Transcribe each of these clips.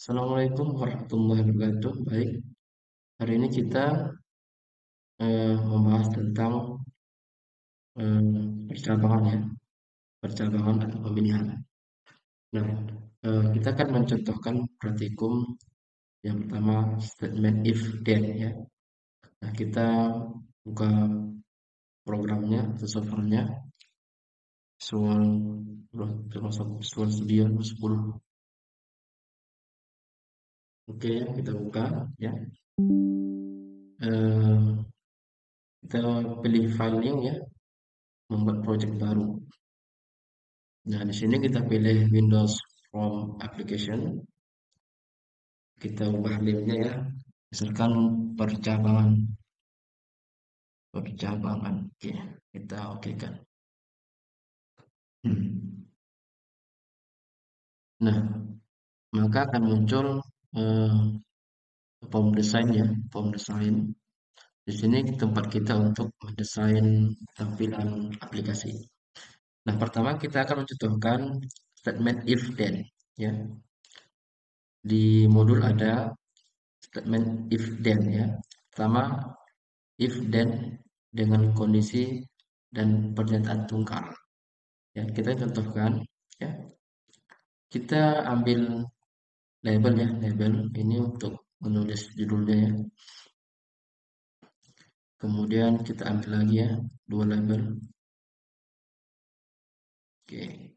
Assalamualaikum warahmatullahi wabarakatuh. Baik, hari ini kita membahas tentang percabangan ya, percabangan atau pemilihan. Nah, kita akan mencontohkan praktikum yang pertama statement if then ya. Nah, kita buka programnya atau softwarenya Visual Studio 10. Oke, kita buka ya. Eh, kita pilih file new ya, membuat project baru. Nah, di sini kita pilih Windows from Application. Kita ubah name-nya ya. Misalkan percabangan. Percabangan. Oke, kita oke kan. Nah, maka akan muncul eh, form design ya, form design. Di sini tempat kita untuk mendesain tampilan aplikasi. Nah, pertama kita akan mencontohkan statement if then ya. Di modul ada statement if then ya. Pertama, if then dengan kondisi dan pernyataan tunggal. Ya, kita contohkan ya. Kita ambil label ya, label ini untuk menulis judulnya ya. Kemudian kita ambil lagi ya, dua label. Oke.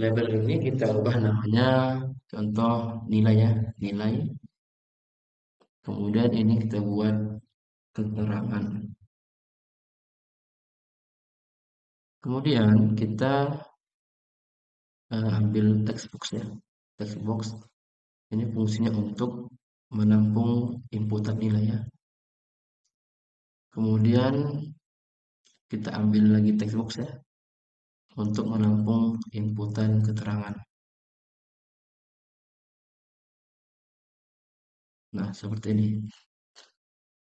Label ini kita ubah namanya contoh nilai ya, nilai. Kemudian ini kita buat keterangan. Kemudian kita ambil text box ya. Text box ini fungsinya untuk menampung inputan nilai ya. Kemudian kita ambil lagi text box ya untuk menampung inputan keterangan. Nah, seperti ini.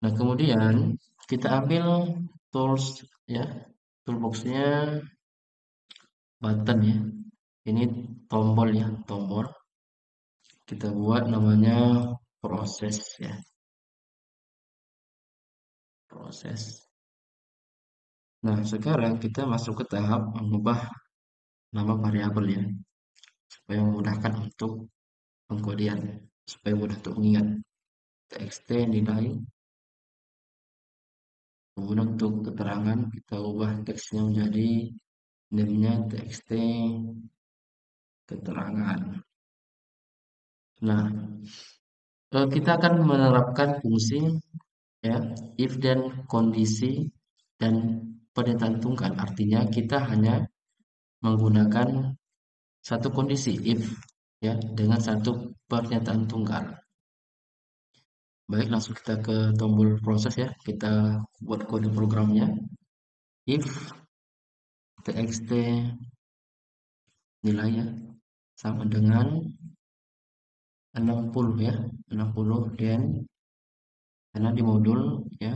Nah, kemudian kita ambil tools ya. Toolboxnya button ya. Ini tombol ya, tombol. Kita buat namanya proses ya. Proses. Nah, sekarang kita masuk ke tahap mengubah nama variabel ya, supaya memudahkan untuk pengkodian, supaya mudah untuk mengingat. Txt nilai. Kemudian untuk keterangan kita ubah teksnya menjadi name-nya txt keterangan. Nah, kita akan menerapkan fungsi ya if dan kondisi dan pernyataan tunggal. Artinya kita hanya menggunakan satu kondisi if ya dengan satu pernyataan tunggal. Baik, langsung kita ke tombol proses ya. Kita buat kode programnya. If txt nilainya sama dengan 60 ya, 60 dan karena di modul ya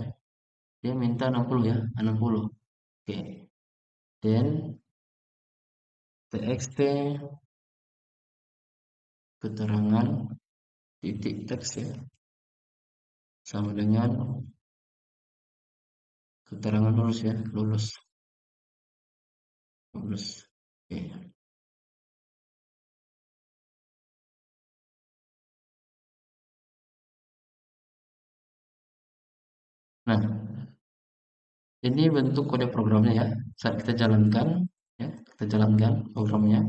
dia minta 60 ya, 60. Oke. Dan txt keterangan titik teks ya sama dengan keterangan lulus ya, lulus. Lulus. Oke. Nah, ini bentuk kode programnya ya. Saat kita jalankan ya, kita jalankan programnya.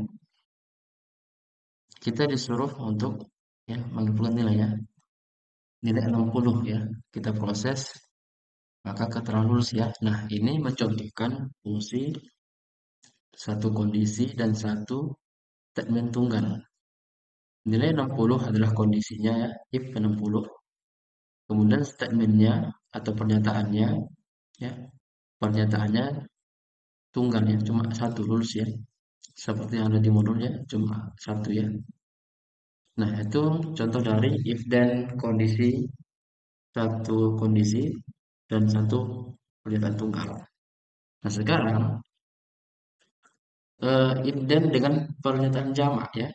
Kita disuruh untuk ya menginputkan nilai ya. Nilai 60 ya. Kita proses maka keterangan lulus ya. Nah, ini mencontohkan fungsi satu kondisi dan satu statement tunggal. Nilai 60 adalah kondisinya ya, if 60. Kemudian statementnya atau pernyataannya ya, pernyataannya tunggal ya, cuma satu lulus ya. Seperti yang ada di modulnya cuma satu ya. Nah, itu contoh dari if dan kondisi, satu kondisi dan satu pernyataan tunggal. Nah, sekarang if dan dengan pernyataan jamak ya.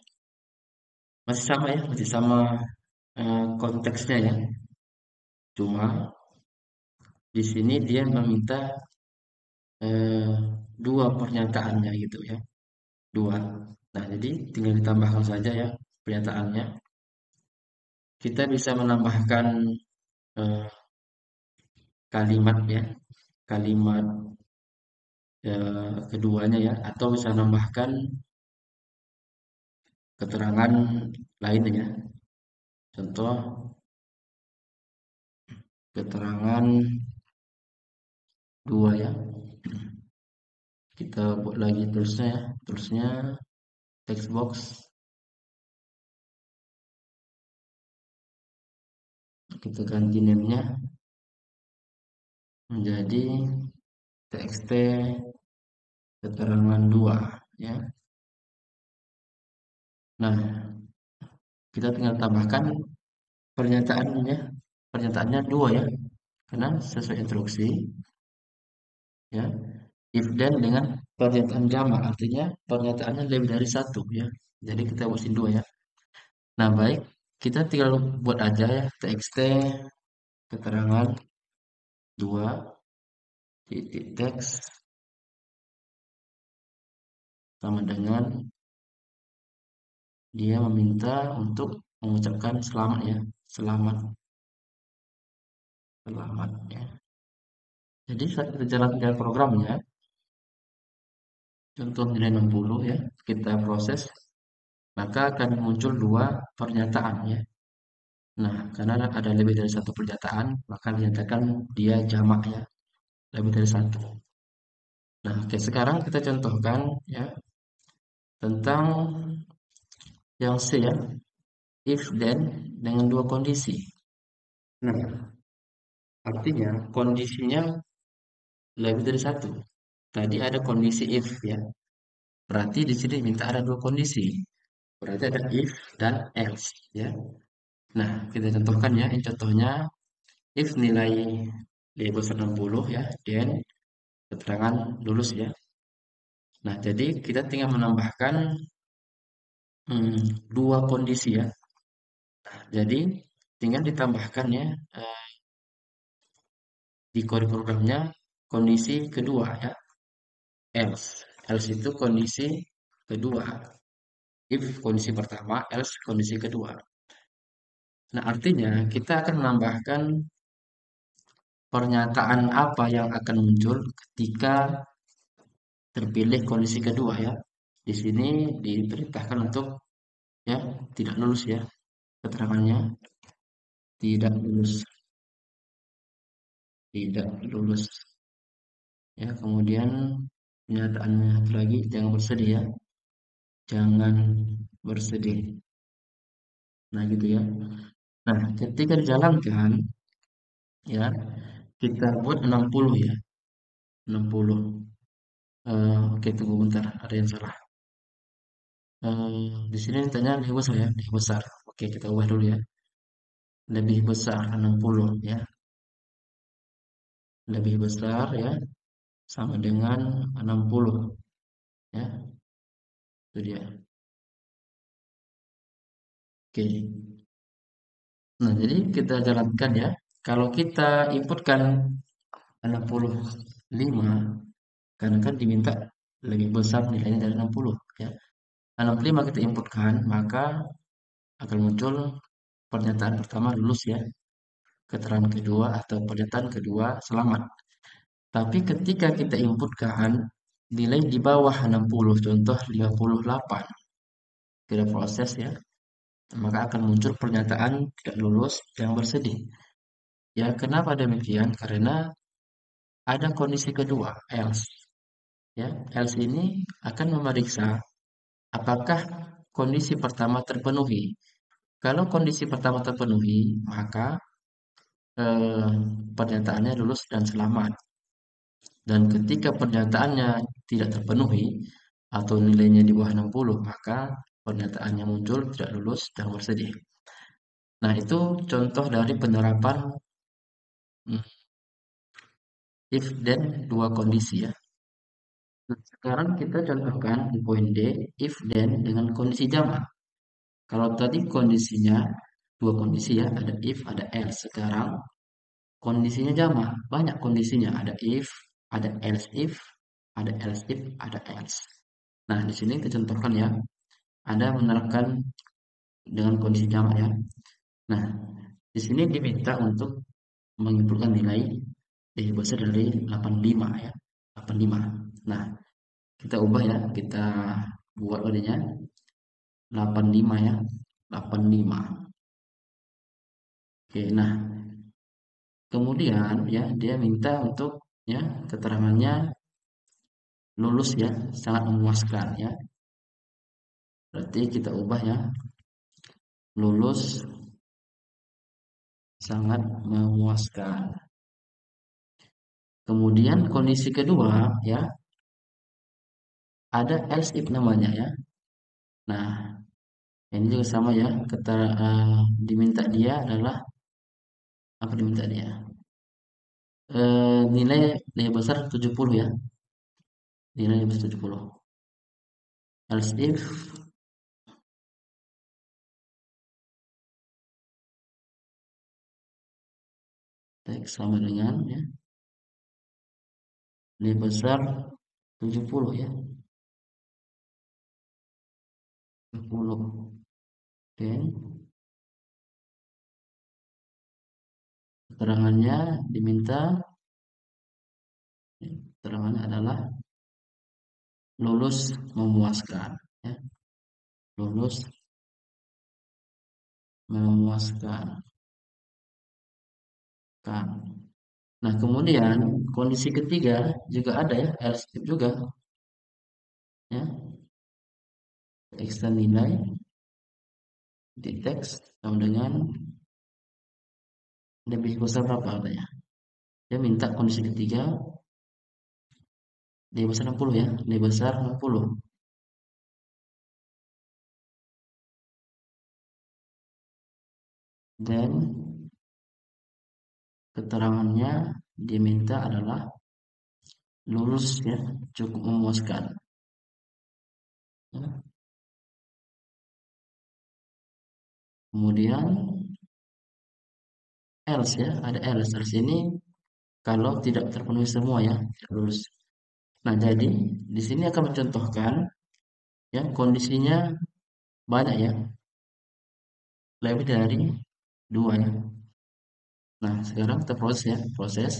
masih sama ya, masih sama konteksnya ya. Cuma di sini dia meminta eh, dua pernyataannya gitu ya, dua. Nah, jadi tinggal ditambahkan saja ya pernyataannya. Kita bisa menambahkan eh, kalimat ya, kalimat keduanya ya, atau bisa menambahkan keterangan lainnya. Contoh keterangan dua ya. Kita buat lagi terusnya ya, terusnya text box. Kita ganti name-nya menjadi txt keterangan dua ya. Nah, kita tinggal tambahkan pernyataannya. Pernyataannya dua ya, karena sesuai instruksi ya. If then dengan pernyataan jamak, artinya pernyataannya lebih dari satu ya. Jadi kita buatin dua ya. Nah, baik, kita tinggal buat aja ya txt keterangan dua titik teks sama dengan dia meminta untuk mengucapkan selamat ya, selamat, selamat ya. Jadi saat kita jalankan programnya, contoh nilai 60 ya, kita proses, maka akan muncul dua pernyataan ya. Nah, karena ada lebih dari satu pernyataan, maka dinyatakan dia jamak ya, lebih dari satu. Nah, oke, sekarang kita contohkan ya tentang yang C ya, if then dengan dua kondisi. Nah, artinya kondisinya lebih dari satu. Tadi ada kondisi if ya. Berarti di sini minta ada dua kondisi. Berarti ada if dan else ya. Nah, kita contohkan ya. Ini contohnya if nilai lebih besar 60 ya, then keterangan lulus ya. Nah, jadi kita tinggal menambahkan dua kondisi ya. Jadi tinggal ditambahkan ya di kode programnya kondisi kedua ya, else. Else itu kondisi kedua. If kondisi pertama, else kondisi kedua. Nah, artinya kita akan menambahkan pernyataan apa yang akan muncul ketika terpilih kondisi kedua ya. Di sini diperintahkan untuk ya tidak lulus ya keterangannya tidak lulus, tidak lulus ya. Kemudian pernyataannya satu lagi jangan bersedih ya, jangan bersedih. Nah gitu ya. Nah ketika dijalankan ya kita buat 60 ya, 60. Oke, tunggu bentar, ada yang salah. Di sini tanya lebih besar ya, lebih besar. Oke, kita ubah dulu ya. Lebih besar 60 ya. Lebih besar ya, sama dengan 60 ya. Itu dia. Oke. Nah, jadi kita jalankan ya. Kalau kita inputkan 65, karena kan diminta lebih besar nilainya dari 60 ya. 65 kita inputkan, maka akan muncul pernyataan pertama lulus ya. Keterangan kedua atau pernyataan kedua selamat. Tapi ketika kita inputkan nilai di bawah 60, contoh 58, kita proses ya, maka akan muncul pernyataan tidak lulus yang bersedih. Ya, kenapa demikian? Karena ada kondisi kedua, else. Ya, else ini akan memeriksa apakah kondisi pertama terpenuhi. Kalau kondisi pertama terpenuhi, maka eh, pernyataannya lulus dan selamat. Dan ketika pernyataannya tidak terpenuhi atau nilainya di bawah 60, maka pernyataannya muncul tidak lulus dan bersedih. Nah, itu contoh dari penerapan mm, if then dua kondisi ya. Nah, sekarang kita contohkan di poin D, if then dengan kondisi jamak. Kalau tadi kondisinya dua kondisi ya, ada if, ada else. Sekarang kondisinya jamak, banyak kondisinya. Ada if, ada else if, ada else if, ada else. Nah, di sini kita contohkan ya. Ada menerapkan dengan kondisi jamak ya. Nah, di sini diminta untuk mengumpulkan nilai besar dari 85 ya. 85. Nah, kita ubah ya, kita buat kodenya 85 ya. 85. Oke, nah kemudian ya dia minta untuk ya keterangannya lulus ya, sangat memuaskan ya. Berarti kita ubah ya, lulus sangat memuaskan. Kemudian kondisi kedua ya, ada else if namanya ya. Nah, ini juga sama ya, diminta dia adalah apa diminta dia? Nilai besar 70 ya. Nilai besar 70. Else if teks sama dengan ya, nilai besar 70 ya. 70. Oke. Keterangannya diminta, keterangannya adalah lulus memuaskan ya. Lulus memuaskan kan. Nah, kemudian kondisi ketiga juga ada ya, else if juga ya. Extend nilai di teks sama dengan lebih besar berapa katanya. Dia minta kondisi ketiga lebih besar 60 ya, lebih besar 60. Dan keterangannya diminta adalah lulus ya, cukup memuaskan. Ya. Kemudian else ya, ada else. Else ini kalau tidak terpenuhi semua ya, tidak lulus. Nah, jadi di sini akan mencontohkan ya kondisinya banyak ya, lebih dari dua ya. Nah, sekarang kita proses ya, proses.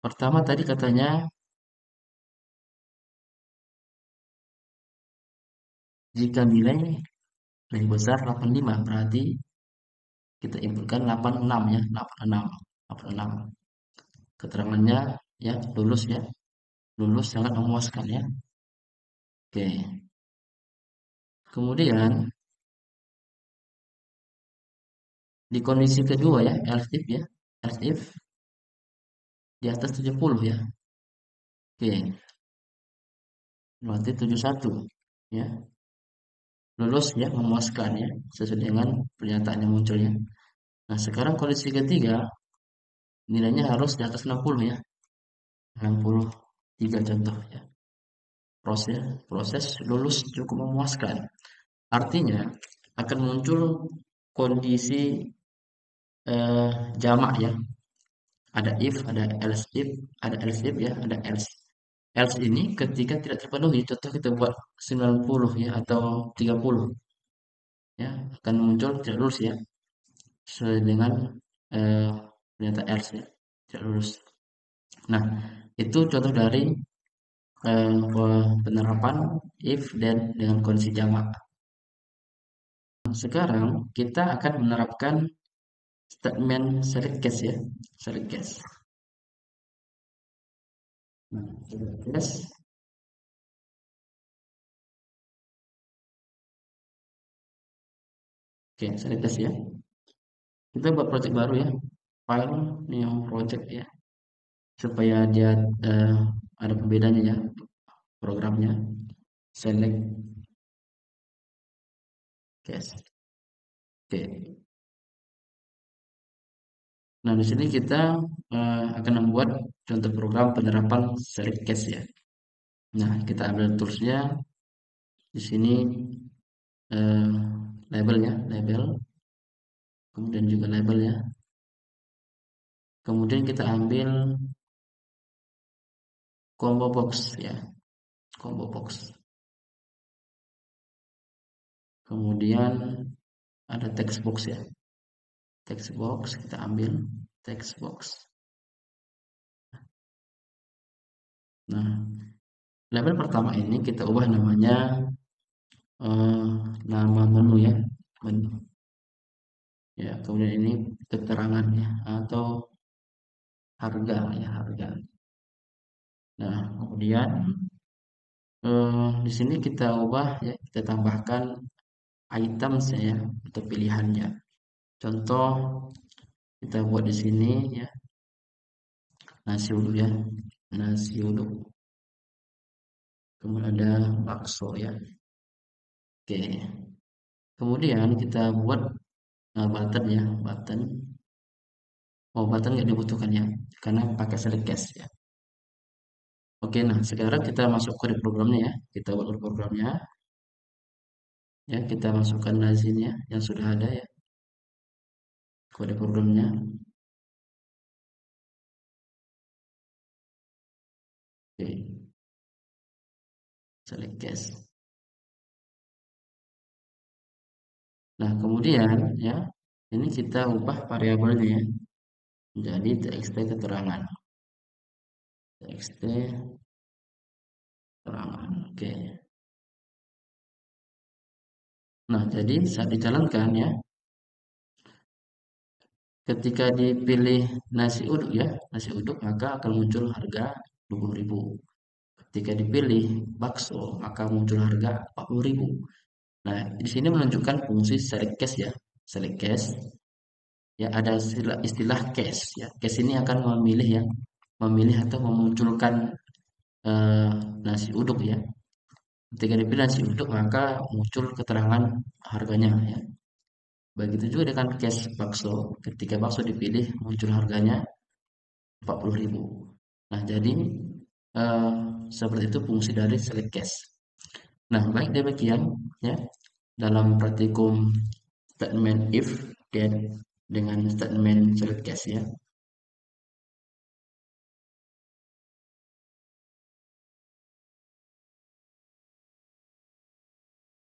Pertama tadi katanya jika nilai lebih besar 85 berarti kita inputkan 86 ya, 86. 86. Keterangannya ya lulus ya, lulus sangat memuaskan ya. Oke. Kemudian di kondisi kedua ya, else if ya, else if di atas 70 ya. Oke, berarti 71 ya. Lulus ya, memuaskan ya, sesuai dengan pernyataan yang muncul ya. Nah, sekarang kondisi ketiga nilainya harus di atas 60 ya. 63 contoh ya. Proses proses lulus cukup memuaskan. Artinya akan muncul kondisi jamak ya. Ada if, ada else if, ada else if ya, ada else. Else ini ketika tidak terpenuhi, contoh kita buat 90 ya atau 30 ya, akan muncul tidak lulus ya. Sesuai dengan eh, pernyataan else ya, tidak lulus. Nah, itu contoh dari penerapan if dan dengan kondisi jamak. Sekarang kita akan menerapkan statement select case ya, select case. Nah, select case. Oke, select case ya. Kita buat project baru ya, file new project ya, supaya dia eh, ada perbedaannya ya programnya. Select case. Oke. Nah, di sini kita akan membuat contoh program penerapan select case ya. Nah, kita ambil toolsnya di sini eh, labelnya, label, kemudian juga label ya. Kemudian kita ambil combo box ya, combo box. Kemudian ada text box ya, text box kita ambil text box. Nah, label pertama ini kita ubah namanya eh, nama menu ya, menu. Ya, kemudian ini keterangan ya atau harga ya, harga. Nah, kemudian di sini kita ubah ya, kita tambahkan items ya atau pilihannya. Contoh kita buat di sini ya, nasi uduk ya, nasi uduk. Kemudian ada bakso ya. Oke. Kemudian kita buat button ya, button. Oh, button nggak dibutuhkan ya, karena pakai select case ya. Oke, nah sekarang kita masuk kode programnya ya. Kita buat kode programnya. Ya, kita masukkan lazimnya yang sudah ada ya. Kode programnya. Oke, select case. Nah, kemudian ya, ini kita ubah variabelnya ya, menjadi txt keterangan. Txt keterangan. Oke. Nah, jadi saat dijalankan ya, ketika dipilih nasi uduk ya, nasi uduk maka akan muncul harga 20.000. Ketika dipilih bakso maka muncul harga 40.000. Nah, di sini menunjukkan fungsi select case ya. Select case ya ada istilah case ya. Case ini akan memilih ya, memilih atau memunculkan eh, nasi uduk ya. Ketika dipilih nasi uduk maka muncul keterangan harganya ya. Begitu juga dengan case bakso. Ketika bakso dipilih muncul harganya 40.000. Nah, jadi eh, seperti itu fungsi dari select case. Nah, baik demikian ya dalam praktikum statement if dan dengan statement select case ya.